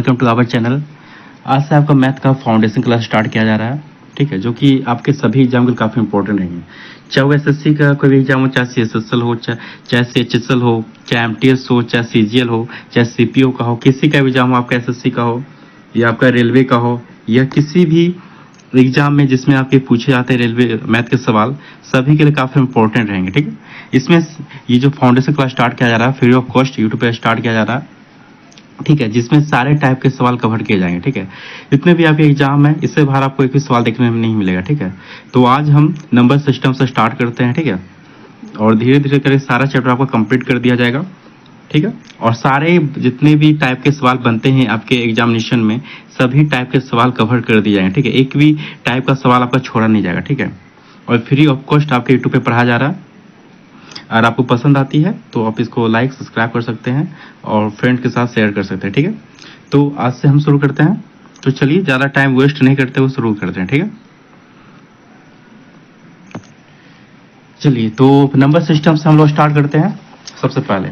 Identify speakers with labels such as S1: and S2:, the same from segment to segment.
S1: Welcome to our channel. आज से आपका मैथ का फाउंडेशन क्लास स्टार्ट किया जा रहा है, ठीक है, जो कि आपके सभी एग्जाम के लिए काफ़ी इंपॉर्टेंट रहेंगे। चाहे वो एसएससी का कोई भी एग्जाम हो, चाहे सीएसएसएल हो, चाहे सीएचएसएल हो, चाहे एमटीएस हो, चाहे सीजीएल हो, चाहे सीपीओ का हो, किसी का भी एग्जाम हो, आपका एसएससी का हो या आपका रेलवे का हो या किसी भी एग्जाम में जिसमें आपके पूछे जाते हैं रेलवे मैथ के सवाल, सभी के लिए काफ़ी इंपॉर्टेंट रहेंगे, ठीक है। इसमें ये जो फाउंडेशन क्लास स्टार्ट किया जा रहा है फ्री ऑफ कॉस्ट यूट्यूब पर स्टार्ट किया जा रहा है, ठीक है, जिसमें सारे टाइप के सवाल कवर किए जाएंगे, ठीक है। जितने भी आपके एग्जाम है इससे बाहर आपको एक भी सवाल देखने में नहीं मिलेगा, ठीक है। तो आज हम नंबर सिस्टम से स्टार्ट करते हैं, ठीक है, और धीरे धीरे करके सारा चैप्टर आपको कंप्लीट कर दिया जाएगा, ठीक है। और सारे जितने भी टाइप के सवाल बनते हैं आपके एग्जामिनेशन में, सभी टाइप के सवाल कवर कर दिए जाएंगे, ठीक है। एक भी टाइप का सवाल आपका छोड़ा नहीं जाएगा, ठीक है। और फ्री ऑफ कॉस्ट आपके यूट्यूब पे पढ़ाया जा रहा है। अगर आपको पसंद आती है तो आप इसको लाइक सब्सक्राइब कर सकते हैं और फ्रेंड के साथ शेयर कर सकते हैं, ठीक है। तो आज से हम शुरू करते हैं। तो चलिए ज़्यादा टाइम वेस्ट नहीं करते हुए शुरू करते हैं, ठीक है। चलिए तो नंबर सिस्टम से हम लोग स्टार्ट करते हैं। सबसे पहले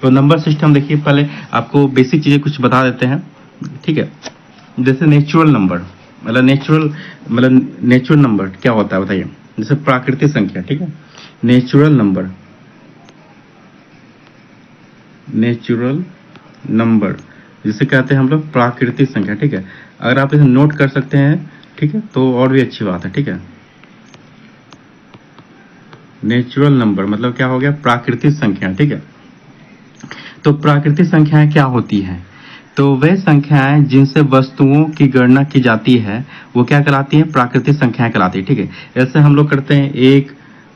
S1: तो नंबर सिस्टम देखिए, पहले आपको बेसिक चीज़ें कुछ बता देते हैं, ठीक है। जैसे नेचुरल नंबर मतलब नेचुरल नंबर क्या होता है बताइए। जैसे प्राकृतिक संख्या, ठीक है, नेचुरल नंबर जिसे कहते हैं हम लोग प्राकृतिक संख्या, ठीक है। अगर आप इसे नोट कर सकते हैं, ठीक है, तो और भी अच्छी बात है, ठीक है। नेचुरल नंबर मतलब क्या हो गया, प्राकृतिक संख्या, ठीक है। तो प्राकृतिक संख्याएं क्या होती हैं? तो वे संख्याएं जिनसे वस्तुओं की गणना की जाती है वो क्या कहलाती हैं, प्राकृतिक संख्याएं कहलाती है, ठीक है। ऐसे हम लोग करते हैं 1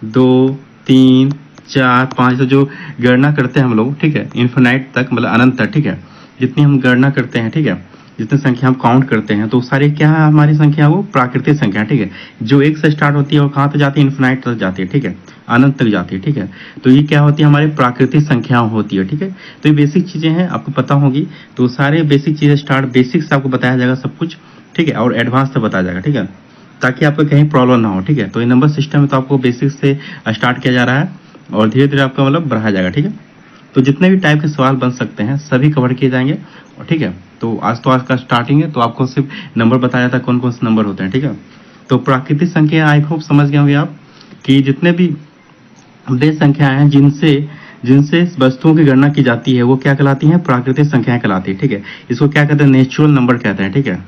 S1: 2 3 4 5, तो जो गणना करते हैं हम लोग, ठीक है, इन्फिनाइट तक मतलब अनंत तक, ठीक है, जितनी हम गणना करते हैं, ठीक है, जितनी संख्या हम काउंट करते हैं, तो सारी क्या है हमारी संख्या, वो प्राकृतिक संख्या, ठीक है। जो 1 से स्टार्ट होती है वो कहाँ तक जाती है, इन्फिनाइट तक जाती है, ठीक है, अनंत तक जाती है, ठीक है। तो ये क्या होती है, हमारी प्राकृतिक संख्या होती है, ठीक है। तो ये बेसिक चीजें हैं, आपको पता होगी। तो सारे बेसिक चीजें स्टार्ट बेसिक से आपको बताया जाएगा सब कुछ, ठीक है, और एडवांस से बताया जाएगा, ठीक है, ताकि आपको कहीं प्रॉब्लम ना हो, ठीक है। तो ये नंबर सिस्टम में तो आपको बेसिक से स्टार्ट किया जा रहा है और धीरे धीरे आपका मतलब बढ़ाया जाएगा, ठीक है। तो जितने भी टाइप के सवाल बन सकते हैं सभी कवर किए जाएंगे, और ठीक है। तो आज का स्टार्टिंग है, तो आपको सिर्फ नंबर बताया जाता है कौन कौन से नंबर होते हैं, ठीक है। तो प्राकृतिक संख्या आई होप समझ गए होंगे आप कि जितने भी वे संख्याएं हैं जिनसे वस्तुओं की गणना की जाती है वो क्या कहलाती हैं, प्राकृतिक संख्याएं कहलाती है, ठीक है। इसको क्या कहते हैं, नेचुरल नंबर कहते हैं, ठीक है।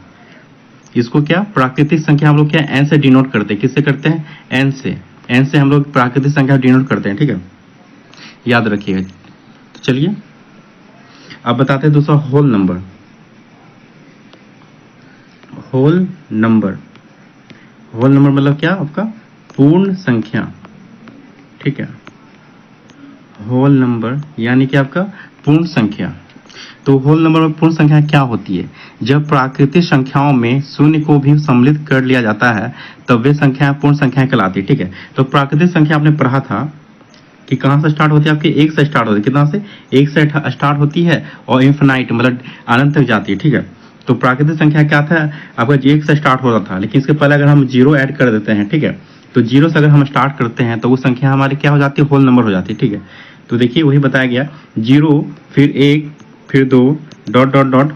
S1: इसको क्या, प्राकृतिक संख्या हम लोग क्या एन से डिनोट करते हैं। किससे करते हैं, एन से हम लोग प्राकृतिक संख्या डिनोट करते हैं, ठीक है, याद रखिएगा। तो चलिए अब बताते हैं दूसरा होल नंबर। होल नंबर मतलब क्या, आपका पूर्ण संख्या, ठीक है। होल नंबर यानी कि आपका पूर्ण संख्या। तो होल नंबर में पूर्ण संख्या क्या होती है, जब प्राकृतिक संख्याओं में शून्य को भी सम्मिलित कर लिया जाता है तब वे संख्याएं पूर्ण संख्याएं कहलाती है, ठीक है। तो प्राकृतिक संख्या आपने पढ़ा था कि कहां से स्टार्ट होती है, आपकी 1 से स्टार्ट होती है। कितना से, 1 से स्टार्ट होती है और इन्फिनाइट मतलब अनंत तक जाती है, ठीक है। तो प्राकृतिक संख्या क्या था, आपका 1 से स्टार्ट होता था, लेकिन इसके पहले अगर हम 0 ऐड कर देते हैं, ठीक है, तो 0 से अगर हम स्टार्ट करते हैं तो वो संख्या हमारी क्या हो जाती है, होल नंबर हो जाती है, ठीक है। तो देखिए वही बताया गया, 0 फिर 1 फिर 2 डॉट डॉट डॉट,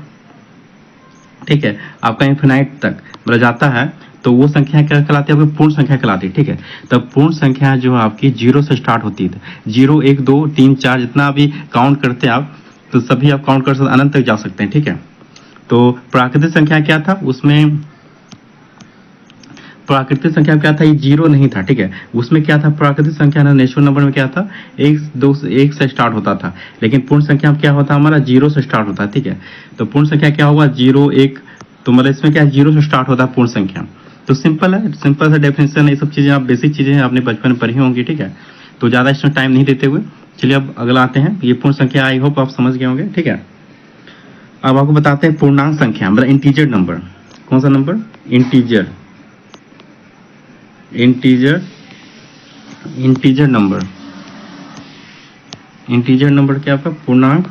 S1: ठीक है, आपका इन्फिनाइट तक मतलब जाता है, तो वो संख्या क्या कहलाती है, आपकी पूर्ण संख्या कहलाती है, ठीक है। तब पूर्ण संख्या जो है आपकी 0 से स्टार्ट होती है, 0 1 2 3 4 जितना भी काउंट करते हैं आप, तो सभी आप काउंट कर सकते, अनंत तक जा सकते हैं, ठीक है। तो प्राकृतिक संख्या क्या था, उसमें प्राकृतिक संख्या क्या था, ये 0 नहीं था, ठीक है। उसमें क्या था, प्राकृतिक संख्या ना नेचुरल नंबर में क्या था, 1 से स्टार्ट होता था, लेकिन पूर्ण संख्या में क्या होता है, हमारा 0 से स्टार्ट होता है, ठीक है। तो पूर्ण संख्या क्या होगा, 0 1, तो मतलब इसमें क्या 0 से स्टार्ट होता है पूर्ण संख्या। तो सिंपल है, सिंपल सा डेफिनेशन है, ये सब चीजें आप बेसिक चीजें हैं, आपने बचपन में पढ़ी होंगी, ठीक है। तो ज्यादा इसमें टाइम नहीं देते हुए चलिए अब अगला आते हैं। ये पूर्ण संख्या आई होप आप समझ गए होंगे, ठीक है। अब आपको बताते हैं पूर्णांक संख्या मतलब इंटीजर नंबर। कौन सा number, integer number. Integer number क्या आपका, पूर्णांक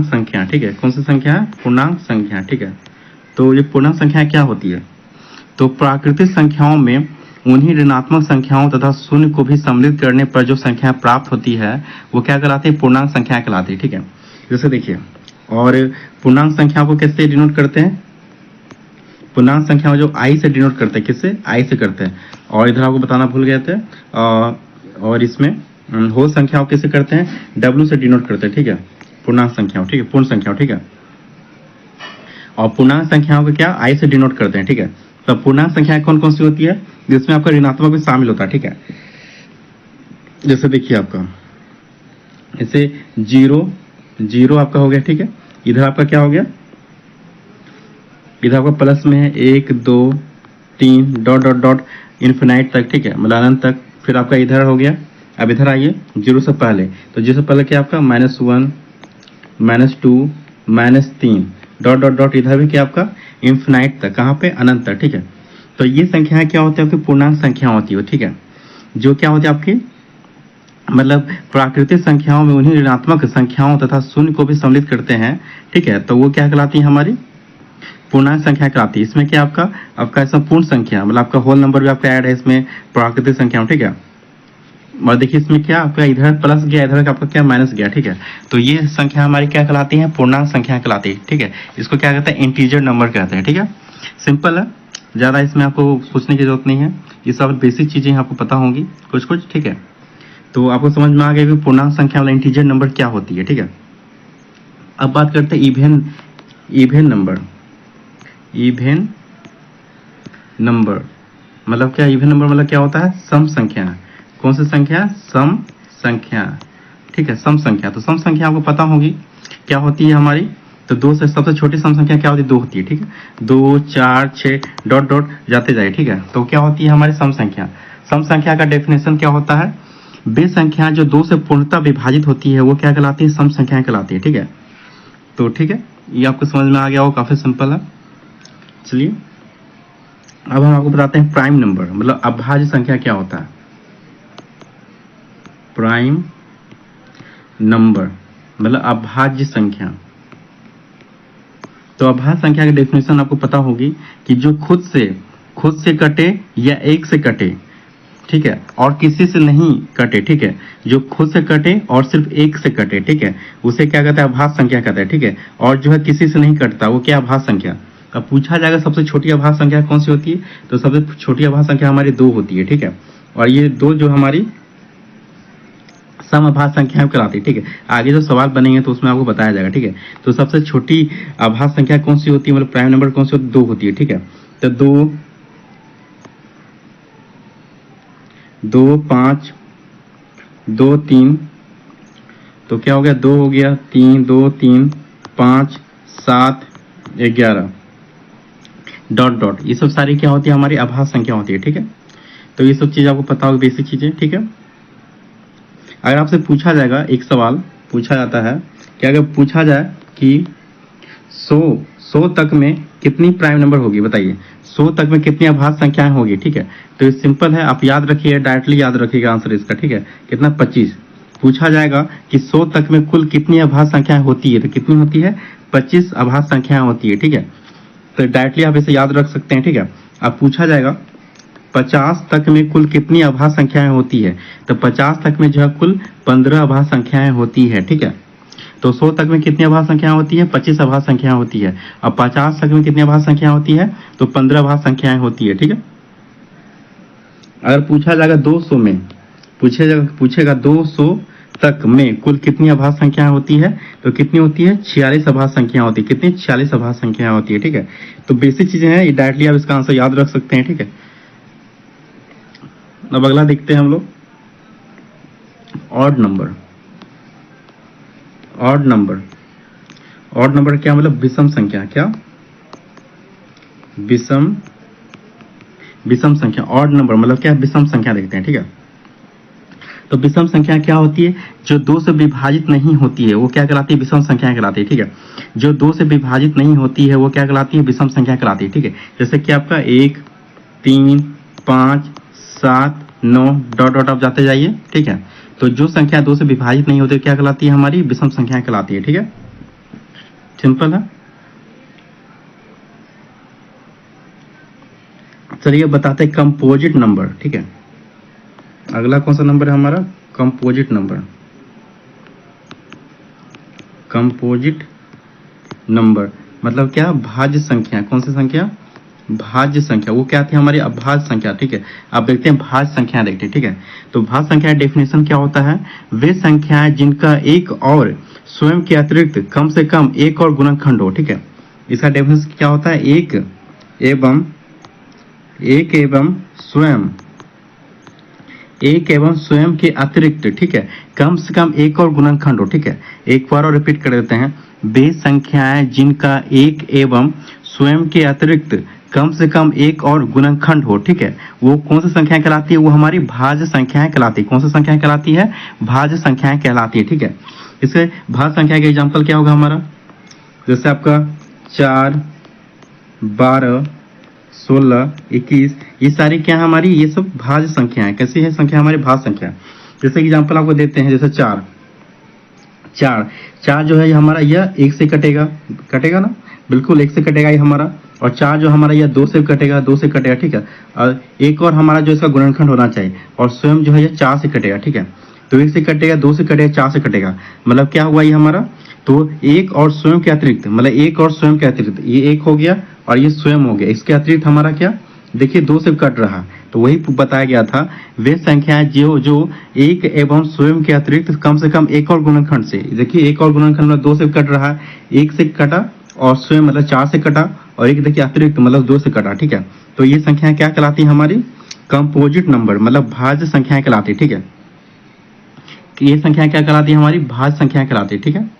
S1: संख्या, ठीक है। कौन सी संख्या है, पूर्णांक संख्या, ठीक है। तो ये पूर्णांक संख्या क्या होती है, तो प्राकृतिक संख्याओं में उन्हीं ऋणात्मक संख्याओं तथा शून्य को भी सम्मिलित करने पर जो संख्या प्राप्त होती है वो क्या कहलाती है? पूर्णांक संख्या कहलाती है। ठीक है, जैसे देखिए, और पूर्णांक संख्या को कैसे डिनोट करते हैं? पूर्णांक संख्या जो आई से डिनोट करते हैं, किससे? आई से करते हैं। और इधर आपको बताना भूल गए थे, और इसमें होल संख्याओं कैसे करते हैं? डब्ल्यू से डिनोट करते हैं। ठीक है, पूर्णांक संख्याओं, ठीक है, पूर्ण संख्याओं, ठीक है। और पूर्णांक संख्याओं को क्या? आई से डिनोट करते हैं। ठीक है, तो पूर्णांक संख्या कौन कौन सी होती है? जिसमें आपका ऋणात्मक भी शामिल होता है। ठीक है, जैसे देखिए आपका, जैसे जीरो आपका हो गया। ठीक है, इधर आपका क्या हो गया? इधर आपका प्लस में है 1 2 3 डॉट डॉट डॉट इन्फिनाइट तक। ठीक है, मतलब अनंत तक। फिर आपका इधर हो गया, अब इधर आइए जीरो से पहले, तो जीरो से पहले क्या आपका? -1 -2 -3 डॉट डॉट डॉट, इधर भी क्या आपका? इन्फिनाइट तक। कहाँ पे? अनंत तक। ठीक है, तो ये संख्याएं क्या होती है? आपकी पूर्णांक संख्या होती है। ठीक है, जो क्या होती है आपकी, मतलब प्राकृतिक संख्याओं में उन्हीं ऋणात्मक संख्याओं तथा शून्य को भी सम्मिलित करते हैं। ठीक है, तो वो क्या कहलाती है? हमारी पूर्णांक संख्या कहलाती है। इसमें क्या आपका इसमें पूर्ण संख्या, मतलब आपका होल नंबर भी आपका ऐड है इसमें प्राकृतिक संख्याओं। ठीक है, और देखिए इसमें क्या आपका इधर प्लस गया, इधर आपका क्या माइनस गया। ठीक है, तो ये संख्या हमारी क्या कहलाती है? पूर्णांक संख्या कहलाती है। ठीक है, इसको क्या कहते हैं? इंटीजर नंबर कहते हैं। ठीक है, सिंपल है, ज़्यादा इसमें आपको सोचने की जरूरत नहीं है, ये सब बेसिक चीज़ें आपको पता होंगी कुछ कुछ। ठीक है, तो आपको समझ में आ गया कि पूर्णांक संख्या वाला इंटीजर नंबर क्या होती है। ठीक है, अब बात करते हैं इवेन नंबर। इवेन नंबर मतलब क्या? इवेन नंबर मतलब क्या होता है? सम संख्या। कौन सी संख्या? सम संख्या। ठीक है, सम संख्या। तो सम संख्या आपको पता होगी क्या होती है हमारी? तो दो से सबसे छोटी सम संख्या क्या होती है? 2 होती है। ठीक है, 2 4 6 डॉट डॉट जाते जाए। ठीक है, तो क्या होती है हमारी सम संख्या? सम संख्या का डेफिनेशन क्या होता है? वे संख्या जो 2 से पूर्णतः विभाजित होती है वो क्या कहलाती है? सम संख्या कहलाती है। ठीक है, तो ठीक है, ये आपको समझ में आ गया हो, काफी सिंपल है। चलिए अब हम आपको बताते हैं प्राइम नंबर, मतलब अभाज्य संख्या क्या होता है? प्राइम नंबर मतलब अभाज्य संख्या। तो अभाज्य संख्या की डेफिनेशन आपको पता होगी कि जो खुद से कटे या एक से कटे। ठीक है, और किसी से नहीं कटे। ठीक है, जो खुद से कटे और सिर्फ एक से कटे। ठीक है, उसे क्या कहते हैं? अभाज्य संख्या कहते हैं। ठीक है, और जो है किसी से नहीं कटता वो क्या? अभाज्य संख्या। अब पूछा जाएगा सबसे छोटी अभाज्य संख्या कौन सी होती है? तो सबसे छोटी अभाज्य संख्या हमारी 2 होती है। ठीक है, और ये 2 जो हमारी सम अभाज्य संख्या कहलाती है। ठीक है, आगे जो सवाल बनेंगे तो उसमें आपको बताया जाएगा। ठीक है, तो सबसे छोटी अभाज्य संख्या कौन सी होती है? मतलब प्राइम नंबर कौन सी होती है? 2 होती है। ठीक है, तो 2 5 2 3, तो क्या हो गया? 2 हो गया, 3 2 3 5 7 11 डॉट डॉट, ये सब सारी क्या होती है? हमारी अभाज्य संख्या होती है। ठीक है, तो ये सब चीज आपको पता होगी, बेसिक चीजें। ठीक है, अगर आपसे पूछा जाएगा, एक सवाल पूछा जाता है कि अगर पूछा जाए कि 100 तक में कितनी प्राइम नंबर होगी, बताइए 100 तक में कितनी अभाज्य संख्याएं होगी। ठीक है, तो ये सिंपल है, आप याद रखिए, डायरेक्टली याद रखिएगा आंसर इसका। ठीक है, कितना? 25। पूछा जाएगा कि 100 तक में कुल कितनी अभाज्य संख्याएं होती है, तो कितनी होती है? 25 अभाज्य संख्याएं होती है। ठीक है, तो डायरेक्टली आप इसे याद रख सकते हैं। ठीक है, अब पूछा जाएगा 50 तक में कुल कितनी अभाज्य संख्याएं होती है, तो 50 तक में जो है कुल 15 अभाज्य संख्याएं होती है। ठीक है, तो 100 तक में कितनी अभाज्य संख्याएं होती है? 25 अभाज्य संख्याएं होती है। अब 50 तक में कितनी अभाज्य संख्याएं होती है? तो 15 अभाज्य संख्याएं होती है। ठीक है, अगर पूछा जाएगा 200 में, पूछेगा 200 तक में कुल कितनी अभाज्य संख्याएं होती है, तो कितनी होती है? 46 अभाज्य संख्या होती है। कितनी? 46 अभाज्य संख्या होती है। ठीक है, तो बेसिक चीजें हैं, ये डायरेक्टली आप इसका आंसर याद रख सकते हैं। ठीक है, अब अगला देखते हैं हम लोग, ऑड नंबर। ऑड नंबर क्या मतलब? विषम संख्या। क्या? विषम संख्या। ऑड नंबर मतलब क्या? विषम संख्या देखते हैं। ठीक है, तो विषम संख्या क्या होती है? जो 2 से विभाजित नहीं होती है वो क्या कहलाती है? विषम संख्या कहलाती है। ठीक है, जो 2 से विभाजित नहीं होती है वो क्या कहलाती है? विषम संख्या कहलाती है। ठीक है, जैसे कि आपका 1 3 5 7 9 डॉट डॉट आप जाते जाइए। ठीक है, तो जो संख्या 2 से विभाजित नहीं होती क्या कहलाती है? हमारी विषम संख्या कहलाती है। ठीक है, सिंपल है। चलिए बताते हैं कंपोजिट नंबर, ठीक है। अगला कौन सा नंबर है हमारा? Composite number. कंपोजिट नंबर मतलब क्या? भाज्य संख्या। कौन सी संख्या? भाज्य संख्या। वो क्या थी हमारी? अभाज्य संख्या, ठीक है। अब देखते हैं भाज्य संख्या, देखते हैं, ठीक है। तो भाज्य संख्या डेफिनेशन क्या होता है? वे संख्याएं जिनका एक और स्वयं के अतिरिक्त कम से कम एक और गुणनखंड हो, ठीक है। इसका डेफिनेशन क्या होता है? एक एवं स्वयं के अतिरिक्त, ठीक है, कम से कम एक और गुणनखंड हो, ठीक है। एक बार और रिपीट कर देते हैं। वे संख्याएं जिनका एक एवं स्वयं के अतिरिक्त कम से कम एक और गुणनखंड हो, ठीक है, वो कौन सी संख्याएं कहलाती है? वो हमारी भाज्य संख्याएं कहलाती है। कौन सी संख्याएं कहलाती है? भाज्य संख्याएं कहलाती है, ठीक है। इससे भाज्य संख्या का एग्जांपल क्या होगा हमारा? जैसे आपका 4, 12, 16, 21, ये सारी क्या है हमारी? ये सब भाज्य संख्या है। कैसी है संख्या? हमारी भाज्य संख्या। जैसे एग्जांपल आपको देते हैं, जैसे 4 जो है हमारा, यह 1 से कटेगा ना, बिल्कुल 1 से कटेगा ये हमारा। और 4 जो हमारा यह 2 से कटेगा, ठीक है। और एक और हमारा जो इसका गुणनखंड होना चाहिए, और स्वयं जो है ये 4 से कटेगा, ठीक है। तो 1 से कटेगा, 2 से कटेगा, 4 से कटेगा, मतलब क्या हुआ ये हमारा? तो एक और स्वयं के अतिरिक्त, मतलब एक और स्वयं के अतिरिक्त, ये एक हो गया और ये स्वयं हो गया। इसके अतिरिक्त हमारा क्या? देखिए 2 से कट रहा, तो वही बताया गया था। वे संख्याएं जो एक एवं स्वयं के अतिरिक्त कम से कम एक और गुणनखंड से, देखिए एक और गुणनखंड में 2 से कट रहा है, 1 से कटा और स्वयं मतलब 4 से कटा, और एक देखिए अतिरिक्त मतलब 2 से कटा, ठीक है। तो ये संख्याएं क्या कहलाती है हमारी? कंपोजिट नंबर, मतलब भाज्य संख्याएं कहलाती है, ठीक है। ये संख्याएं क्या कहलाती है हमारी? भाज्य संख्याएं कहलाती है, ठीक है।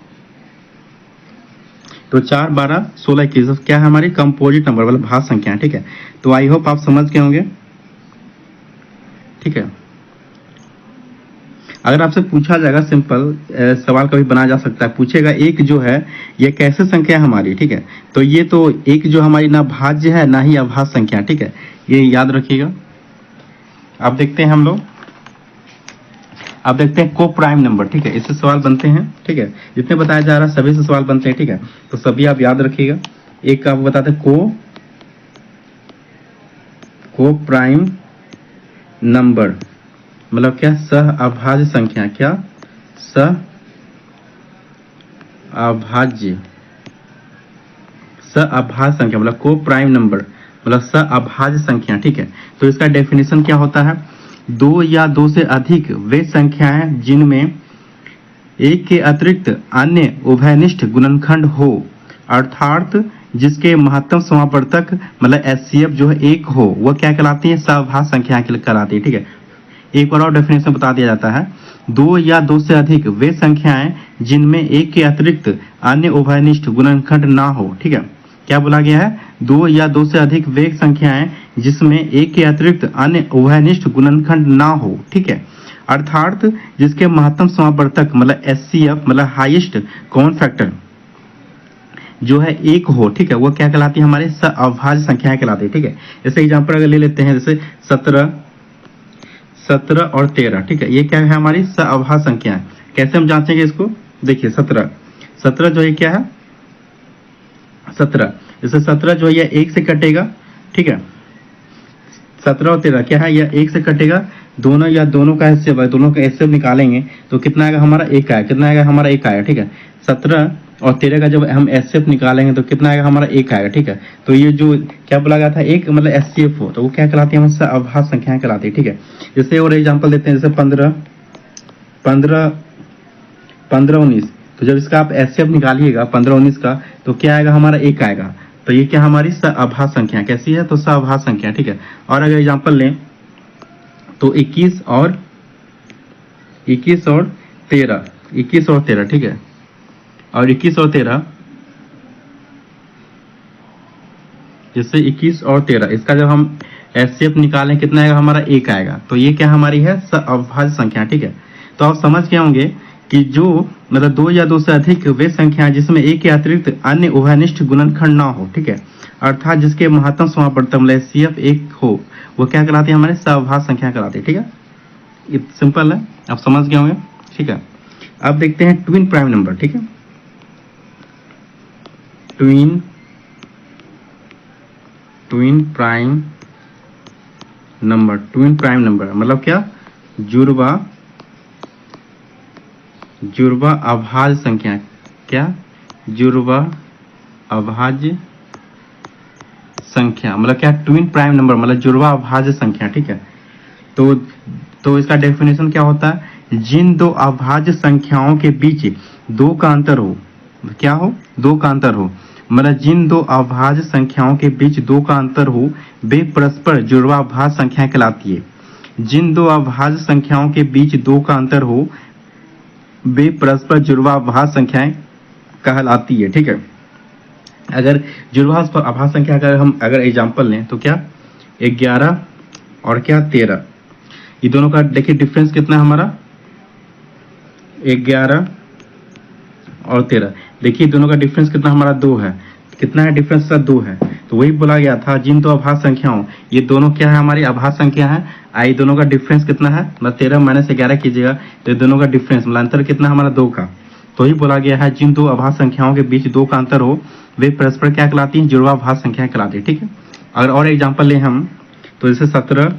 S1: तो 4, 12, 16, 21 क्या है हमारी? कंपोजिट नंबर मतलब भाज्य संख्या, ठीक है। तो आई होप आप समझ गए होंगे, ठीक है। अगर आपसे पूछा जाएगा, सिंपल सवाल कभी बनाया जा सकता है, पूछेगा एक जो है ये कैसे संख्या है हमारी, ठीक है। तो ये तो एक जो हमारी ना भाज्य है ना ही अभाज्य संख्या, ठीक है, ये याद रखिएगा। अब देखते हैं हम लोग, अब देखते हैं को प्राइम नंबर, ठीक है। इससे सवाल बनते हैं, ठीक है। जितने बताया जा रहा है सभी से सवाल बनते हैं, ठीक है। तो सभी आप याद रखिएगा। एक आपको बताते हैं को प्राइम नंबर मतलब क्या? सह अभाज्य संख्या। क्या? सह अभाज्य संख्या मतलब को प्राइम नंबर मतलब सह अभाज्य संख्या, ठीक है। तो इसका डेफिनेशन क्या होता है? 2 या 2 से अधिक वे संख्याएं जिनमें एक के अतिरिक्त अन्य उभयनिष्ठ गुणनखंड हो, अर्थात जिसके महत्तम समापवर्तक मतलब एचसीएफ जो है 1 हो, वह क्या कहलाती है? सहअभाज्य संख्या कहलाती है, ठीक है। एक बार और डेफिनेशन बता दिया जाता है। 2 या 2 से अधिक वे संख्याएं जिनमें एक के अतिरिक्त अन्य उभयनिष्ठ गुणनखंड ना हो, ठीक है। क्या बोला गया है? 2 या 2 से अधिक वे संख्याएं जिसमें एक के अतिरिक्त अन्य उभयनिष्ठ गुणनखंड ना हो, ठीक है, अर्थात जिसके महत्तम समापवर्तक मतलब एचसीएफ मतलब हाईएस्ट कॉमन फैक्टर जो है 1 हो, ठीक है, वो क्या कहलाती है? हमारे सहअभाज्य संख्याएं कहलाती है, ठीक है। जैसे एग्जांपल अगर ले लेते हैं, जैसे 17 और 13, ठीक है, ये क्या है? हमारी सहअभाज्य संख्या है। कैसे हम जांचेंगे इसको? देखिए 17 जो है क्या है? 17, जैसे 17 जो है ये 1 से कटेगा, ठीक है। 17 और 13 क्या है? यह 1 से कटेगा, दोनों का एचसीएफ है, दोनों का एचसीएफ निकालेंगे तो कितना आएगा हमारा? 1 आएगा। कितना आएगा हमारा? 1 आएगा, ठीक है। 17 और 13 का जब हम एचसीएफ निकालेंगे तो कितना आएगा हमारा? 1 आएगा, ठीक है। तो ये जो क्या बोला गया था? 1 मतलब एचसीएफ हो, तो वो क्या कहलाती है? हमारे सहअभाज्य संख्याएं कहलाती है, ठीक है। जैसे और एग्जांपल देते हैं, जैसे 15, 19, तो जब इसका आप एचसीएफ निकालिएगा 15, 19 का, तो क्या आएगा हमारा? 1 आएगा। तो ये क्या हमारी सहअभाज्य संख्या कैसी है? तो सहअभाज्य संख्या, ठीक है। और अगर एग्जांपल लें तो 21 और 13, ठीक है। और 21 और 13, जैसे 21 और 13 इसका जब हम एचसीएफ निकालें कितना आएगा हमारा? 1 आएगा। तो ये क्या हमारी है? सहअभाज्य संख्या, ठीक है। तो आप समझ गए होंगे कि जो मतलब 2 या 2 से अधिक वे संख्या जिसमें एक के अतिरिक्त अन्य उभयनिष्ठ गुणनखंड ना हो, ठीक है, अर्थात जिसके महत्तम समापवर्तक मतलब एचसीएफ 1 हो, वो क्या कहलाती है? हमारे सहअभाज्य संख्या कहलाती है, ठीक है। ये सिंपल है, आप समझ गए होंगे, ठीक है। अब देखते हैं ट्विन प्राइम नंबर, ठीक है। Twin prime number, twin prime number मतलब क्या, जुड़वा अभाज्य संख्या, क्या, जुड़वा अभाज्य संख्या मतलब क्या, ट्विन प्राइम नंबर मतलब जुड़वा अभाज्य संख्या, ठीक है। तो इसका डेफिनेशन क्या होता है, जिन दो अभाज्य संख्याओं के बीच दो का अंतर हो, क्या हो, दो का अंतर हो, मतलब जिन दो अभाज्य संख्याओं के बीच दो का अंतर हो वे परस्पर जुड़वा अभाज्य संख्याएं कहलाती है। जिन दो अभाज्य संख्याओं के बीच दो का अंतर हो वे परस्पर जुड़वा अभाज्य संख्याएं कहलाती है, ठीक है। अगर जुड़वा अभाज्य संख्या का हम अगर एग्जांपल लें तो क्या, 11 और क्या 13, ये दोनों का देखिए डिफरेंस कितना है हमारा, 11 और 13, देखिए दोनों का डिफरेंस कितना हमारा 2 है, कितना है डिफरेंस का 2 है। तो वही बोला गया था जिन दो अभाज्य संख्याओं, ये दोनों क्या है हमारी अभाज्य संख्या है, आई दोनों का डिफरेंस कितना है, मतलब 13 माइनस 11 कीजिएगा तो ये दोनों का डिफरेंस मतलब अंतर कितना हमारा 2 का। तो ही बोला गया है जिन दो अभाज्य संख्याओं के बीच 2 का अंतर हो वे परस्पर क्या कहलाती हैं, जुड़वा अभाज्य संख्याएं कहलाती है, ठीक है। अगर और एग्जाम्पल लें हम तो जैसे 17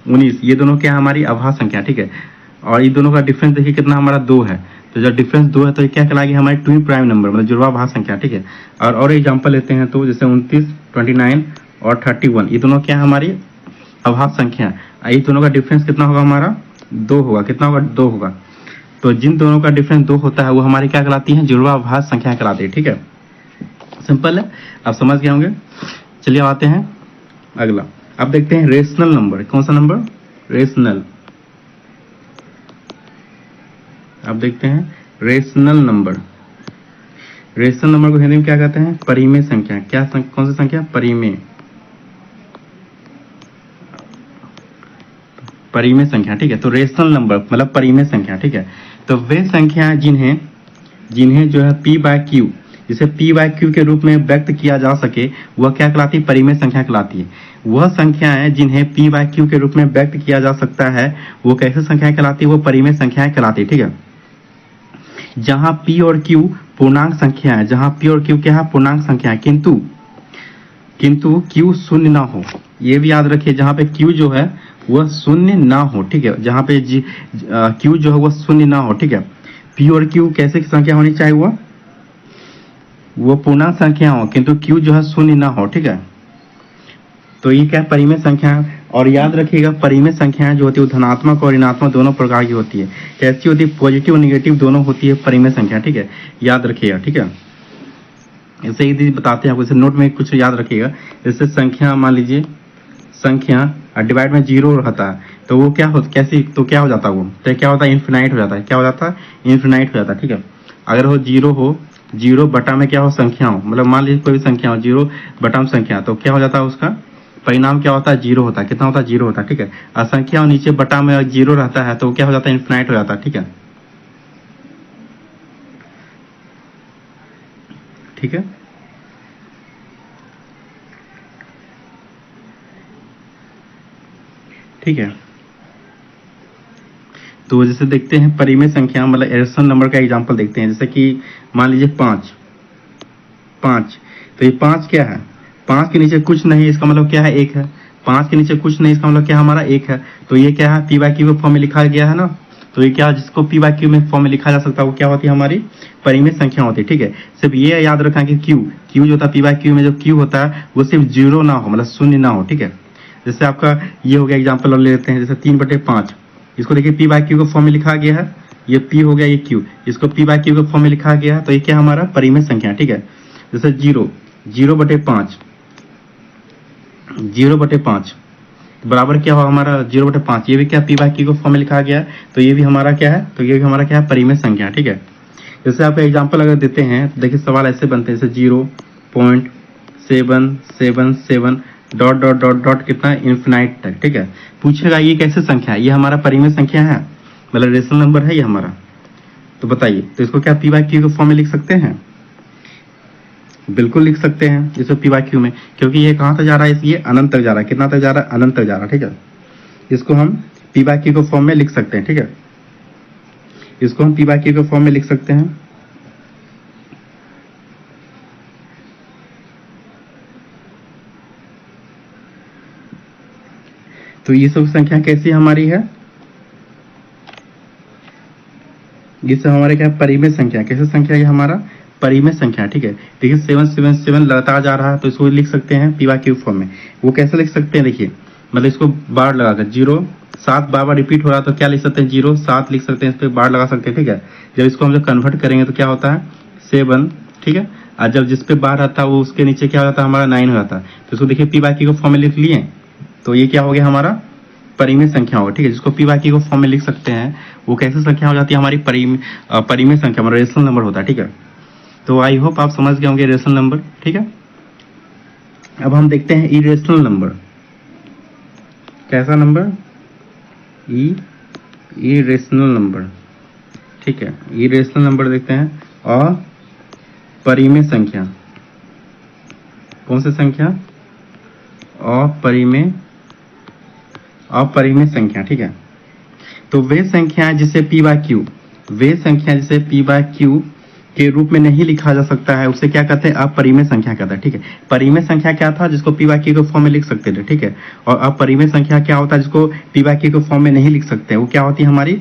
S1: 19, ये दोनों क्या है हमारी अभाज्य संख्या, ठीक है। और ये दोनों का डिफरेंस देखिए कितना हमारा 2 है, तो जब डिफरेंस 2 है तो ये क्या कहलाएगी हमारी ट्विन प्राइम नंबर मतलब जुड़वा अभाज्य संख्या, ठीक है। और एग्जांपल लेते हैं तो जैसे 29 29 और 31, ये दोनों क्या है हमारी अभाज्य संख्या, ये दोनों का डिफरेंस कितना होगा हमारा 2 होगा, कितना होगा 2 होगा। तो जिन दोनों का डिफरेंस 2 होता है वो हमारी क्या कहलाती है, जुड़वा अभाज्य संख्या कहलाती है, ठीक है। सिंपल है, आप समझ गए होंगे। चलिए आते हैं अगला, अब देखते हैं रेशनल नंबर, कौन सा नंबर, रेशनल। अब देखते हैं रेशनल नंबर। रेशनल नंबर को हिंदी में क्या कहते हैं, परिमेय संख्या, क्या कौन सी संख्या, परिमेय, परिमेय संख्या, ठीक है। तो रेशनल नंबर मतलब परिमेय संख्या, ठीक है। तो वे संख्याएं जिन्हें जो है p बाय क्यू, जिसे p बाय क्यू के रूप में व्यक्त किया जा सके वह क्या कहलाती है, परिमेय संख्या कहलाती है। वह संख्याएं जिन्हें p बाय क्यू के रूप में व्यक्त किया जा सकता है वो कैसे संख्याएं कहलाती है, वो परिमेय संख्याएं कहलाती है, ठीक है। जहां p और q पूर्णांक संख्या है, जहां p और q क्या है, पूर्णांक संख्या है, किंतु q शून्य ना हो, ये भी याद रखिए, जहां पे q जो है वह शून्य ना हो, ठीक है। जहां पे q जो है वह शून्य ना हो, ठीक है। p और q कैसे संख्या होनी चाहिए, वो पूर्णांक संख्या हो किंतु q जो है शून्य ना हो, ठीक है। तो ये क्या परिमेय संख्या है। और याद रखिएगा परिमेय संख्याएं जो होती है धनात्मक और ऋणात्मक दोनों प्रकार की होती है। कैसी होती है, पॉजिटिव और निगेटिव दोनों होती है परिमेय संख्या, ठीक है, याद रखिएगा, ठीक है। ऐसे ही बताते हैं आपको, जैसे नोट में कुछ याद रखिएगा, जैसे संख्या मान लीजिए संख्या डिवाइड में 0 रहता है तो वो क्या हो, कैसी, तो क्या हो जाता है वो, तो क्या होता है, इन्फिनाइट हो जाता है, क्या हो जाता है, इन्फिनाइट हो जाता है, ठीक है। अगर वो 0 बटा में क्या हो, संख्या हो, मतलब मान लीजिए कोई भी संख्या हो 0 बटा में संख्या, तो क्या हो जाता है उसका परिणाम क्या होता है, 0 होता है, कितना होता है, 0 होता है, ठीक है। और संख्या और नीचे बटा में 0 रहता है तो क्या हो जाता है, इन्फिनाइट हो जाता है, ठीक है, ठीक है। ठीक है, तो जैसे देखते हैं परिमेय संख्या मतलब रेशनल नंबर का एग्जांपल देखते हैं, जैसे कि मान लीजिए 5 5, तो ये 5 क्या है, 5 के नीचे कुछ नहीं, इसका मतलब क्या है, 1 है। 5 के नीचे कुछ नहीं, इसका मतलब क्या हमारा 1 है। तो ये क्या है, पी बाय क्यू के फॉर्म में लिखा गया है ना, तो ये क्या, जिसको पी बाय क्यू में फॉर्म में लिखा जा सकता है वो क्या होती है, हमारी परिमेय संख्या होती है, ठीक है। सिर्फ ये याद रखना कि क्यू जो होता है पी बाय क्यू में जो क्यू होता है वो सिर्फ 0 ना हो, मतलब शून्य ना हो, ठीक है। जैसे आपका ये हो गया एग्जाम्पल और ले लेते हैं, जैसे 3/5, इसको देखिए पी बाय क्यू के फॉर्म में लिखा गया है, ये पी हो गया, ये क्यू, इसको पी बाय क्यू के फॉर्म में लिखा गया है, तो ये क्या हमारा परिमेय संख्या, ठीक है। जैसे 0/5 0/5 बराबर क्या हो हमारा 0/5, ये भी क्या पी बाय क्यू को फॉर्म में लिखा गया है, तो ये भी हमारा क्या है, तो ये भी हमारा क्या है, परिमेय संख्या, ठीक है। जैसे आपका एग्जांपल अगर देते हैं तो देखिए सवाल ऐसे बनते हैं, जैसे 0.777 डॉट डॉट डॉट डॉट कितना इन्फिनाइट तक, ठीक है। पूछेगा ये कैसे संख्या है, ये हमारा परिमेय संख्या है, मतलब रेशनल नंबर है ये हमारा। तो बताइए, तो इसको क्या पी बाय क्यू के फॉर्म में लिख सकते हैं, बिल्कुल लिख सकते हैं इसको पी बाय क्यू में, क्योंकि ये कहाँ तक जा रहा है, ये अनंत तक जा रहा है, कितना तक जा रहा है, अनंत तक जा रहा है, ठीक है। इसको हम पी बाय क्यू के फॉर्म में लिख सकते हैं, ठीक है, इसको हम पी बाय क्यू के फॉर्म में लिख सकते हैं। तो ये सब संख्या कैसी हमारी है, ये सब हमारे क्या परिमेय संख्या, कैसे संख्या है हमारा परिमेय संख्या। ठीक है, देखिए 777 लगातार जा रहा है तो इसको लिख सकते हैं पी वाई क्यू फॉर्म में। वो कैसे लिख सकते हैं, देखिए मतलब इसको बार लगाकर 0 7 बार बार रिपीट हो रहा है तो क्या लिख सकते हैं 0 7 लिख सकते हैं, इस पर बार लगा सकते हैं। ठीक है, जब इसको हम जब कन्वर्ट करेंगे तो क्या होता है 7। ठीक है, और जब जिस पे बार रहता है वो उसके नीचे क्या हो जाता है हमारा 9 हो जाता है। तो इसको देखिए पी वाई क्यू को फॉर्म में लिख लिए, तो ये क्या हो गया हमारा परिमेय संख्या होगा। ठीक है, जिसको पी वाई क्यू को फॉर्म में लिख सकते हैं वो कैसे संख्या हो जाती है हमारी परिमेय संख्या, हमारा रेशनल नंबर होता है। ठीक है, तो आई होप आप समझ गए होंगे रेशनल नंबर। ठीक है, अब हम देखते हैं इरेशनल नंबर, कैसा नंबर, इरेशनल नंबर। ठीक है, इरेशनल नंबर देखते हैं। और परिमेय संख्या, कौन सी संख्या, अपरिमेय संख्या। ठीक है, तो वे संख्या जिसे पी वाई क्यू, वे संख्या जिसे पी वाई क्यू के रूप में नहीं लिखा जा सकता है उसे क्या कहते हैं, अपरिमेय संख्या कहते हैं। ठीक है, परिमेय संख्या क्या था जिसको पी वाई क्यू के फॉर्म में लिख सकते थे। ठीक है, और अपरिमेय संख्या क्या होता है जिसको पी वाई क्यू के फॉर्म में नहीं लिख सकते, वो क्या होती है हमारी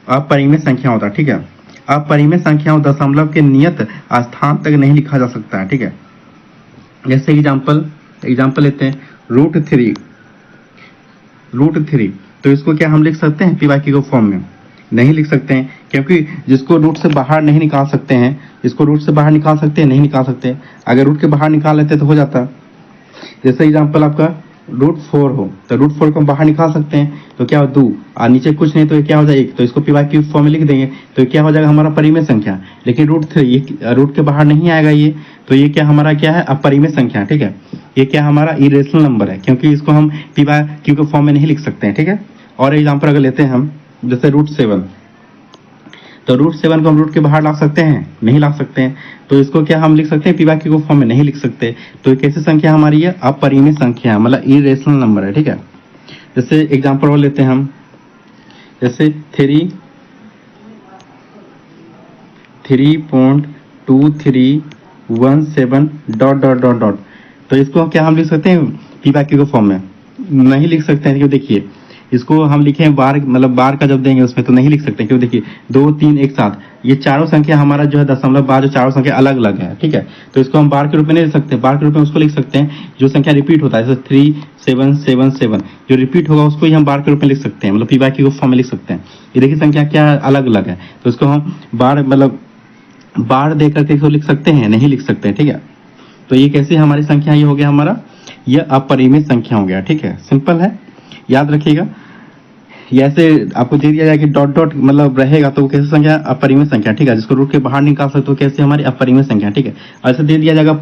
S1: अपरिमेय संख्या होता है। ठीक है, अपरिमेय संख्याओं दशमलव के नियत स्थान तक नहीं लिखा जा सकता है। ठीक है, जैसे एग्जाम्पल लेते हैं √3, तो इसको क्या हम लिख सकते हैं पी वाई क्यू के फॉर्म में, नहीं लिख सकते हैं, क्योंकि जिसको रूट से बाहर नहीं निकाल सकते हैं, इसको रूट से बाहर निकाल सकते हैं, नहीं निकाल सकते। अगर रूट के बाहर निकाल लेते तो हो जाता। जैसे एग्जांपल आपका √4 हो तो √4 को हम बाहर निकाल सकते हैं तो क्या हो 2, और नीचे कुछ नहीं तो ये क्या हो जाएगा 1, तो इसको पी वाई क्यू फॉर्म में लिख देंगे तो क्या हो जाएगा हमारा परिमेय संख्या। लेकिन √3 ये रूट के बाहर नहीं आएगा ये, तो ये क्या हमारा क्या है अपरिमेय संख्या। ठीक है, ये क्या हमारा इरेशनल नंबर है, क्योंकि इसको हम पी वाई क्यू के फॉर्म में नहीं लिख सकते हैं। ठीक है, और एग्जाम्पल अगर लेते हैं हम जैसे √7, तो √7 को हम रूट के बाहर ला सकते हैं, नहीं ला सकते हैं, तो इसको क्या हम लिख सकते हैं पी वाई क्यू को फॉर्म में नहीं लिख सकते। तो ये कैसी संख्या हमारी है, अपरिमेय संख्या, मतलब इरेशनल नंबर है। ठीक है, जैसे एग्जांपल और लेते हैं हम, जैसे 3.2317 ... तो इसको क्या हम लिख सकते हैं पी वाई क्यू के फॉर्म में, नहीं लिख सकते हैं। क्यों, देखिए इसको हम लिखें बार, मतलब बार का जब देंगे उसमें तो नहीं लिख सकते। क्यों, देखिए 2 3 1 7 ये चारों संख्या हमारा जो है दशमलव बार, जो चारों संख्या अलग अलग है। ठीक है, तो इसको हम बार के रूप में नहीं लिख सकते, बार के रूप में उसको लिख सकते हैं जो संख्या रिपीट होता है, जैसे 3777 जो रिपीट होगा उसको ही हम बार के रूप में लिख सकते हैं, मतलब पी वाई क्यू फॉर्म में लिख सकते हैं। ये देखिए संख्या क्या अलग अलग है, तो इसको हम बार, मतलब बार दे करके इसको लिख सकते हैं, नहीं लिख सकते। ठीक है, तो ये कैसी हमारी संख्या, ये हो गया हमारा यह अपरिमेय संख्या हो गया। ठीक है, सिंपल है, याद रखिएगा। ऐसे आपको दे दिया जाए कि डॉट डॉट मतलब रहेगा तो वो कैसी संख्या, अपरिमेय संख्या। ठीक है, जिसको रूट के बाहर निकाल सकते हो कैसे हमारी अपरिमेय संख्या। ठीक है, ऐसे दे दिया जाएगा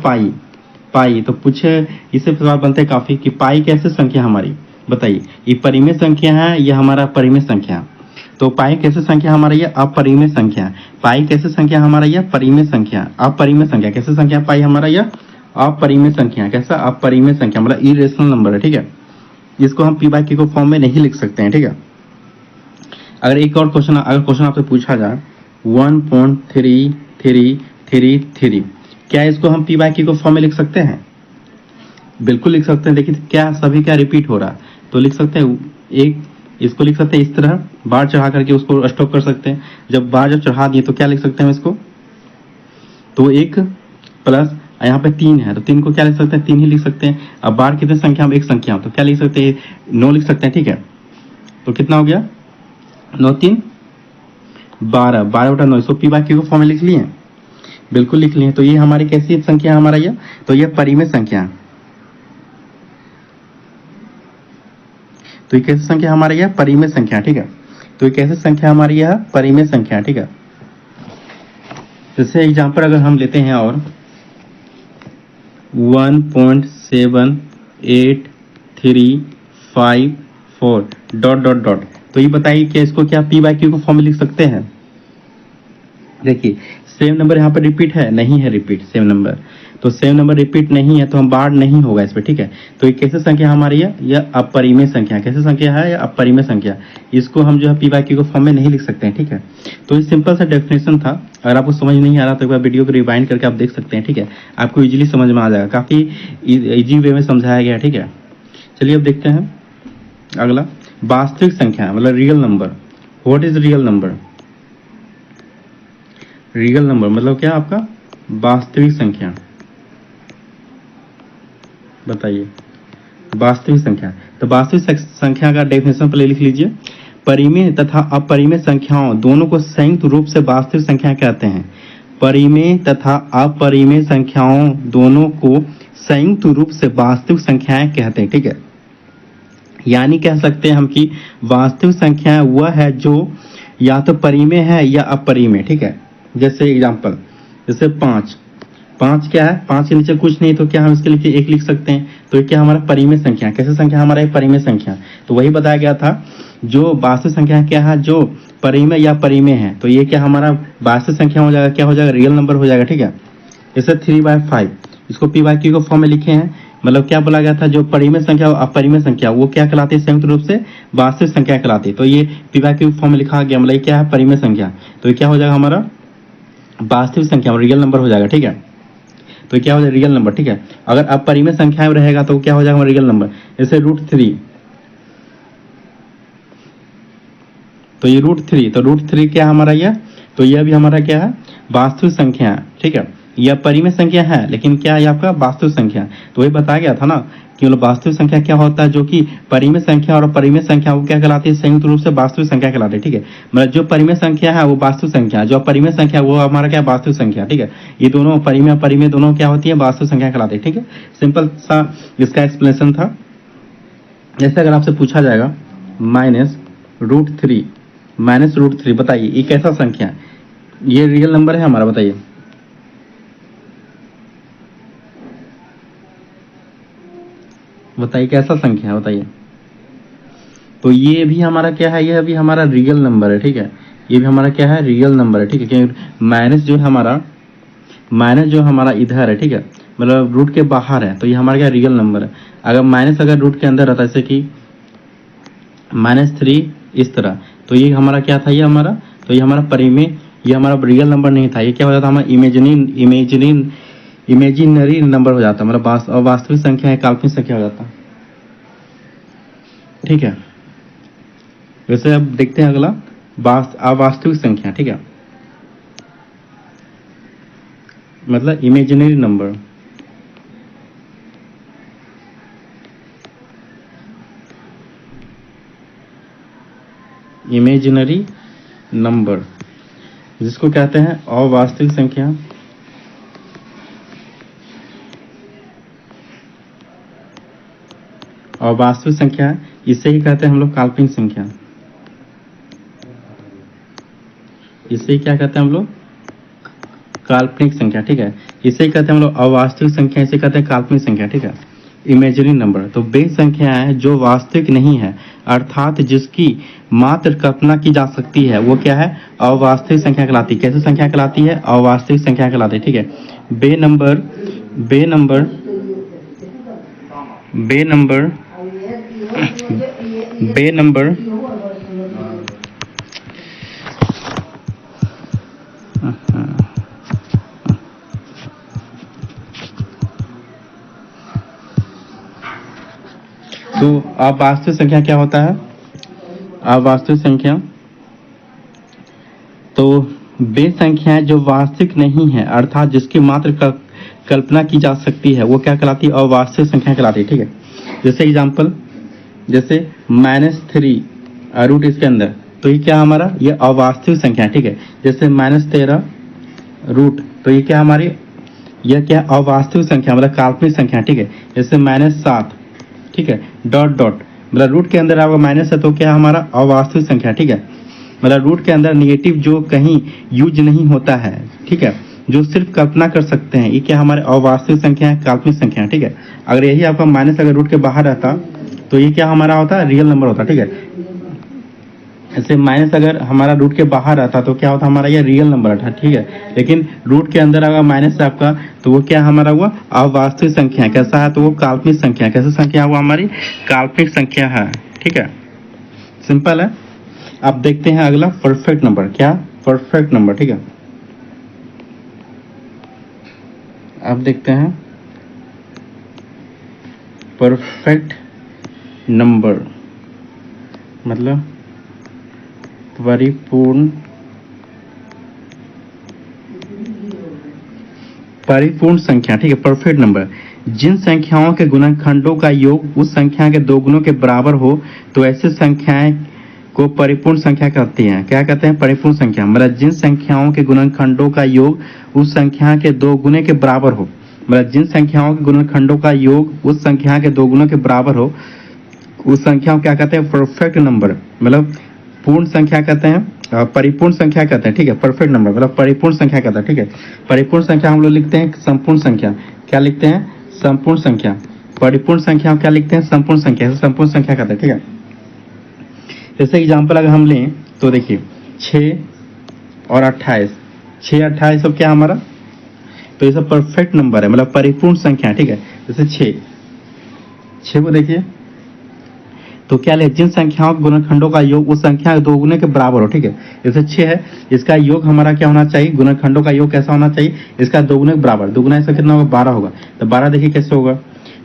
S1: पाई, तो पूछे इससे सवाल बनते हैं काफी कि पाई कैसे संख्या हमारी, बताइए ये परिमेय संख्या है या हमारा अपरिमेय संख्या। तो पाई कैसे संख्या हमारा ये अपरिमेय संख्या, पाई कैसे संख्या हमारा ये परिमेय संख्या, अपरिमेय संख्या कैसे संख्या, पाई हमारा यह अपरिमेय संख्या, कैसा अपरिमेय संख्या, मतलब इरेशनल नंबर है। ठीक है, जिसको हम पी वाई क्यू को फॉर्म में नहीं लिख सकते हैं। ठीक है, अगर एक और क्वेश्चन आपसे पूछा जाए 1.3333, क्या इसको हम पी वाई क्यू को फॉर्म में लिख सकते हैं, बिल्कुल लिख सकते हैं। देखिए क्या सभी क्या रिपीट हो रहा है, तो लिख सकते हैं एक, इसको लिख सकते हैं इस तरह बार चढ़ा करके उसको स्टॉप कर सकते हैं। जब बार जब चढ़ा दिए तो क्या लिख सकते हैं इसको, तो 1 प्लस यहाँ पे 3 है तो 3 को क्या लिख सकते हैं 3 ही लिख सकते हैं। अब बार कितने संख्या में एक संख्या तो क्या लिख सकते हैं 9 लिख सकते हैं। ठीक है, तो कितना हो गया 9 3 12, 12/9, इसको पी वाई क्यू को फॉर्म में लिख लिए, बिल्कुल लिख लिए। तो ये हमारी कैसी संख्या हमारा ये, तो ये परिमेय संख्या, तो ये कैसी संख्या हमारी है परिमेय संख्या। ठीक है, तो ये कैसी संख्या हमारी है परिमेय संख्या। ठीक है, जैसे एग्जांपल अगर हम लेते हैं और 1.7834 ... तो ये बताइए कि इसको क्या पी वाई क्यू को फॉर्म में लिख सकते हैं। देखिए सेम नंबर यहाँ पर रिपीट है, नहीं है रिपीट सेम नंबर, तो सेम नंबर रिपीट नहीं है तो हम बार नहीं होगा इस पे। ठीक है, तो ये कैसे संख्या हमारी है, यह अपरिमेय संख्या, कैसे संख्या है या अपरिमेय संख्या, इसको हम जो है पी वाई क्यू को फॉर्म में नहीं लिख सकते हैं। ठीक है, तो ये सिंपल सा डेफिनेशन था। अगर आपको समझ नहीं आ रहा तो एक बार वीडियो को रिवाइंड करके आप देख सकते हैं। ठीक है, आपको इजीली समझ में आ जाएगा, काफी इजी वे में समझाया गया है। ठीक है, चलिए अब देखते हैं अगला वास्तविक संख्या मतलब real number. What is real number? Real number मतलब क्या आपका वास्तविक संख्या। बताइए वास्तविक संख्या। तो वास्तविक संख्या का डेफिनेशन पहले लिख लीजिए। परिमेय तथा अपरिमेय संख्याओं दोनों को संयुक्त रूप से वास्तविक संख्या कहते हैं। परिमेय तथा अपरिमेय संख्याओं दोनों को संयुक्त रूप से वास्तविक संख्याएं कहते हैं। ठीक है, यानी कह सकते हैं हम कि वास्तविक संख्या वह है जो या तो परिमेय है या अपरिमेय। ठीक है, जैसे एग्जांपल, जैसे 5 क्या है? 5 के नीचे कुछ नहीं, तो क्या हम इसके लिए 1 लिख सकते हैं। तो ये क्या हमारा परिमेय संख्या। कैसे संख्या हमारा है? परिमेय संख्या। तो वही बताया गया था, जो वास्तविक संख्या क्या है, जो परिमेय या परिमेय है। तो ये क्या हमारा वास्तविक संख्या हो जाएगा, क्या हो जाएगा? रियल नंबर हो जाएगा। ठीक है, जैसे 3/5 इसको p/q के फॉर्म में लिखे हैं। मतलब क्या बोला गया था, जो परिमेय संख्या और अपरिमेय संख्या वो क्या कहलाती है? संयुक्त रूप से वास्तविक संख्या कहलाती है। तो ये p/q फॉर्म में लिखा गया, मतलब क्या है? परिमेय संख्या। तो ये क्या हो जाएगा हमारा? वास्तविक संख्या, रियल नंबर हो जाएगा। ठीक है, तो क्या हो जाएगा? Real number. ठीक है, अगर अपरिमेय संख्या में रहेगा तो क्या हो जाएगा? Real number. जैसे √3, तो ये √3, तो √3 क्या हमारा यह? तो यह भी हमारा क्या है? वास्तविक संख्या है। ठीक है, यह परिमेय संख्या है, लेकिन क्या है आपका? वास्तविक संख्या। तो वही बताया गया था ना कि मतलब वास्तविक संख्या क्या होता है, जो कि परिमेय संख्या और परिमेय संख्या वो क्या कहलाती है? संयुक्त रूप से वास्तविक संख्या कहलाती है। ठीक है, मतलब जो परिमेय संख्या है वो वास्तविक संख्या, जो परिमेय संख्या वो हमारा क्या? वास्तविक संख्या। ठीक है, ये दोनों परिमेय परिमेय दोनों क्या होती है? वास्तविक संख्या कहलाती है। ठीक है, सिंपल सा इसका एक्सप्लेनेशन था। जैसे अगर आपसे पूछा जाएगा -√3 बताइए ये कैसा संख्या है? ये रियल नंबर है हमारा? बताइए, बताइए कैसा संख्या है? बताइए। तो ये भी हमारा क्या है? यह भी हमारा रियल नंबर है। ठीक है, ये भी हमारा क्या है? रियल नंबर है। ठीक है, क्योंकि माइनस जो हमारा इधर है। ठीक है, मतलब रूट के बाहर है, तो ये हमारा क्या? रियल नंबर है। अगर माइनस अगर रूट के अंदर रहता है, जैसे कि -3 इस तरह, तो ये हमारा क्या था? ये हमारा, तो ये हमारा परिमेय, ये हमारा रियल नंबर नहीं था। ये क्या हो जाता? हमारा इमेजिनरी नंबर हो जाता, मतलब वास्तविक संख्या है, काल्पनिक संख्या हो जाता। ठीक है, वैसे अब देखते हैं अगला अवास्तविक संख्या। ठीक है, मतलब इमेजिनरी नंबर। इमेजिनरी नंबर जिसको कहते हैं अवास्तविक संख्या। और वास्तविक संख्या इसे ही कहते हैं हम लोग काल्पनिक संख्या। इसे ही क्या कहते हैं हम लोग? काल्पनिक संख्या। ठीक है, इसे ही कहते हैं हम लोग अवास्तविक संख्या, इसे कहते हैं काल्पनिक संख्या। ठीक है, इमेजिनरी नंबर। तो वे संख्याएं जो वास्तविक नहीं है, अर्थात जिसकी मात्र कल्पना की जा सकती है, वो क्या है? अवास्तविक संख्या कहलाती है। कैसे संख्या कहलाती है? अवास्तविक संख्या कहलाती है। ठीक है, बे नंबर बे नंबर बे नंबर बे नंबर तो अवास्तविक संख्या क्या होता है? अवास्तविक संख्या तो वे संख्याएं जो वास्तविक नहीं है, अर्थात जिसकी मात्र कल्पना की जा सकती है, वो क्या कहलाती है? अवास्तविक संख्या कहलाती है। ठीक है, जैसे एग्जांपल, जैसे -3 रूट इसके अंदर, तो ये क्या हमारा? ये अवास्तविक संख्या है। ठीक है, जैसे -13 रूट, तो ये क्या हमारी? यह क्या? अवास्तविक संख्या, मतलब काल्पनिक संख्या। ठीक है, जैसे -7, ठीक है, डॉट मतलब रूट के अंदर आपका माइनस है, तो क्या हमारा? अवास्तविक संख्या। ठीक है, मतलब रूट के अंदर निगेटिव जो कहीं यूज नहीं होता है। ठीक है, जो सिर्फ कल्पना कर सकते हैं, ये क्या हमारे अवास्तविक संख्या है, काल्पनिक संख्या है। ठीक है, अगर यही आपका माइनस अगर रूट के बाहर रहता तो ये क्या हमारा होता? रियल नंबर होता। ठीक है, ऐसे माइनस अगर हमारा रूट के बाहर आता तो क्या होता? हमारा ये रियल नंबर था। ठीक है, लेकिन रूट के अंदर अगर माइनस है आपका, तो वो क्या हमारा हुआ? अवास्तविक संख्या। कैसा है? तो वो काल्पनिक संख्या। कैसे संख्या हुआ? हमारी काल्पनिक संख्या है। ठीक है, सिंपल है। अब देखते हैं अगला परफेक्ट नंबर। क्या? Perfect number. ठीक है, अब देखते हैं परफेक्ट नंबर। मतलब परिपूर्ण संख्या, ठीक है, परफेक्ट नंबर। जिन संख्याओं के गुणनखंडों का योग उस संख्या के दो गुणों के बराबर हो तो ऐसे संख्याएं को परिपूर्ण संख्या कहते हैं। क्या कहते हैं? परिपूर्ण संख्या। मतलब जिन संख्याओं के गुणनखंडों का योग उस संख्या के दो गुने के बराबर हो, मतलब जिन संख्याओं के गुणनखंडों का योग उस संख्या के दो गुणों के बराबर हो, उस संख्या को क्या कहते हैं? Perfect number. मतलब पूर्ण संख्या कहते हैं, परिपूर्ण संख्या कहते हैं, ठीक है। परफेक्ट नंबर मतलब परिपूर्ण संख्या कहते हैं, ठीक है। परिपूर्ण संख्या हम लोग लिखते हैं संपूर्ण संख्या। क्या लिखते हैं? संपूर्ण संख्या। परिपूर्ण संख्या क्या लिखते हैं? संपूर्ण संख्या। संपूर्ण संख्या कहते हैं, ठीक है। जैसे एग्जाम्पल अगर हम लें तो देखिए 6 और 28, 6 28 सब क्या हमारा, तो ये सब परफेक्ट नंबर है, मतलब परिपूर्ण संख्या, ठीक है। जैसे 6 को देखिए तो क्या ले, जिन संख्याओं के गुणनखंडों का योग उस संख्या के दो गुने के बराबर हो, ठीक है। जैसे 6 है, इसका योग हमारा क्या होना चाहिए? गुणनखंडों का योग कैसा होना चाहिए? इसका दो गुने के बराबर। दुगुना इसका कितना होगा? 12 होगा। तो 12 देखिए कैसे होगा,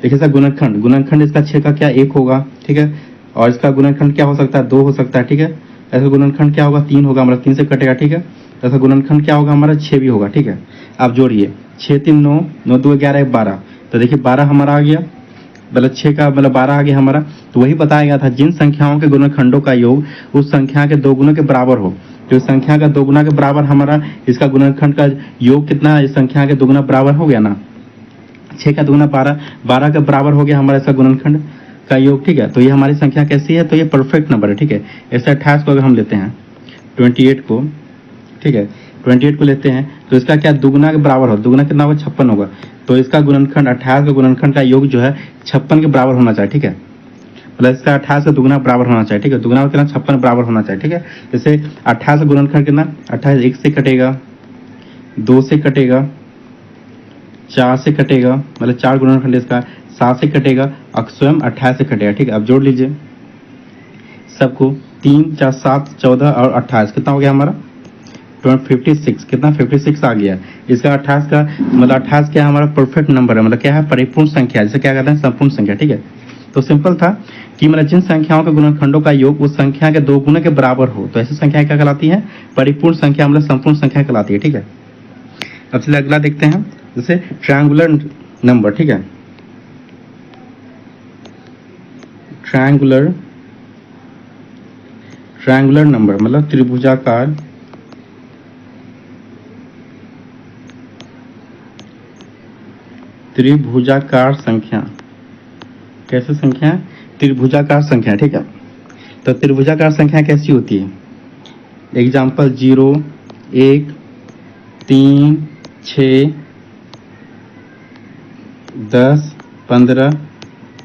S1: देखिए इसका गुणनखंड इसका 6 का क्या 1 होगा, ठीक है। और इसका गुणनखंड क्या हो सकता है? 2 हो सकता है, ठीक है। ऐसा गुणनखंड क्या होगा? 3 होगा, मतलब 3 से कटेगा, ठीक है। ऐसा गुणनखंड क्या होगा हमारा? 6 भी होगा, ठीक है। आप जोड़िए 6 3 9, 9 2 11 12, तो देखिए 12 हमारा आ गया, मतलब 6 का मतलब 12 आ गया हमारा। तो वही बताया गया था, जिन संख्याओं के गुणनखंडों का योग उस संख्या के दो गुणों के बराबर हो, तो इस संख्या का दो गुना के बराबर हमारा इसका गुणनखंड का योग कितना है? इस संख्या के दुगुना बराबर हो गया ना, 6 का दुगुना 12, 12 के बराबर हो गया हमारा इसका गुणनखंड का योग, ठीक है। तो ये हमारी संख्या कैसी है? तो ये परफेक्ट नंबर है, ठीक है। ऐसे 28 को अगर हम लेते हैं 28 को, ठीक है, 28 को लेते हैं तो इसका क्या दुगुना के बराबर हो, दुगुना कितना होगा? 56 होगा। तो इसका गुणनखंड 28 का गुणनखंड का योग जो है 56 के बराबर होना चाहिए, ठीक है। मतलब इसका 28 का दुगुना बराबर होना चाहिए, ठीक है। दुगुना कितना? 56 बराबर होना चाहिए, ठीक है। जैसे 28 का गुणनखंड कितना? 28 1 से कटेगा, 2 से कटेगा, 4 से कटेगा, मतलब 4 गुणनखंड इसका, 7 से कटेगा और स्वयं 28 से कटेगा, ठीक है। अब जोड़ लीजिए सबको, 3 4 7 14 और 28 कितना हो गया हमारा? 56, कितना? 56 आ गया। इसका 28 का मतलब 28 क्या हमारा? परफेक्ट नंबर है, मतलब क्या है? परिपूर्ण संख्या, जिसे क्या कहते हैं? संपूर्ण संख्या, ठीक है। तो सिंपल था कि मतलब जिन संख्याओं के गुणनखंडों का योग उस संख्या के दो गुने के बराबर हो तो ऐसी संख्या क्या कहलाती है? परिपूर्ण संख्या, मतलब संपूर्ण संख्या कहलाती है, ठीक है। अब चलिए अगला देखते हैं, जैसे ट्रायंगुलर नंबर, ठीक है। ट्रायंगुलर नंबर मतलब त्रिभुजाकार संख्या। कैसे संख्या? त्रिभुजाकार संख्या, ठीक है। तो त्रिभुजाकार संख्या कैसी होती है? Example 0 1 3 6 10 15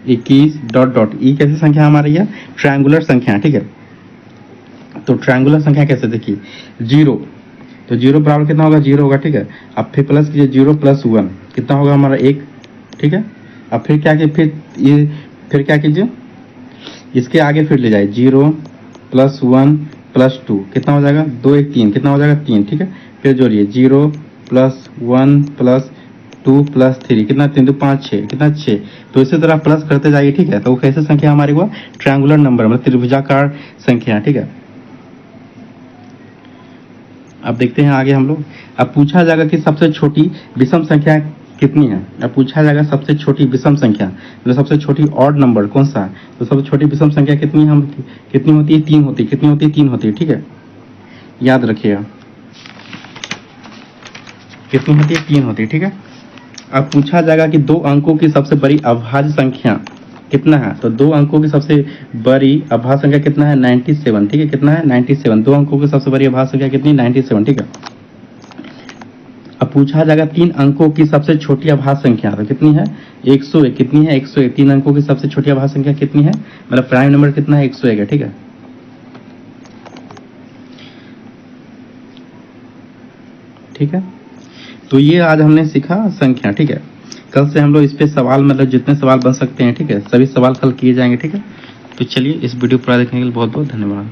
S1: 21 dot dot. ये कैसी संख्या हमारी है? ट्रायंगुलर संख्या, ठीक है। तो ट्रायंगुलर संख्या कैसे? देखिए 0, तो 0 बराबर कितना होगा? 0 होगा, ठीक है। अब फिर प्लस कीजिए 0 + 1 कितना होगा हमारा? 1, ठीक है। अब फिर क्या कीजिए, फिर क्या कीजिए, इसके आगे फिर ले जाए 0 + 1 + 2 कितना हो जाएगा? 2 1 3 कितना हो जाएगा? 3, ठीक है। फिर जोड़िए 0 + 1 + 2 + 3 कितना? 3 2 5 6 कितना? 6। तो इसी तरह प्लस करते जाइए, ठीक है। तो वो कैसे संख्या हमारी हुआ? ट्रायंगुलर नंबर, मतलब त्रिभुजाकार संख्या, ठीक है। अब देखते हैं आगे हम लोग। अब पूछा जाएगा कि सबसे छोटी विषम संख्या कितनी है। अब पूछा जाएगा सबसे छोटी विषम संख्या, मतलब सबसे छोटी ऑड नंबर कौन सा है। तो सबसे छोटी विषम संख्या कितनी है? कितनी होती है? 3 होती है। कितनी होती है? 3 होती है, ठीक है। याद रखिएगा कितनी होती है? 3 होती है, ठीक है। अब पूछा जाएगा कि 2 अंकों की सबसे बड़ी अभाज्य संख्या कितना है। तो 2 अंकों की सबसे बड़ी अभाज्य संख्या कितना है? 97, ठीक है। कितना है? 97। 2 अंकों की सबसे बड़ी अभाज्य संख्या कितनी? 97, ठीक है। अब पूछा जाएगा 3 अंकों की सबसे छोटी अभाज्य संख्या, तो कितनी है? 101। कितनी है? 101। 3 अंकों की सबसे छोटी अभाज्य संख्या कितनी है? मतलब प्राइम नंबर कितना है? 101 है, ठीक है। ठीक है, तो ये आज हमने सीखा संख्या, ठीक है। कल से हम लोग इस पे सवाल, मतलब जितने सवाल बन सकते हैं, ठीक है, सभी सवाल कल किए जाएंगे, ठीक है। तो चलिए, इस वीडियो पूरा देखने के लिए बहुत बहुत धन्यवाद।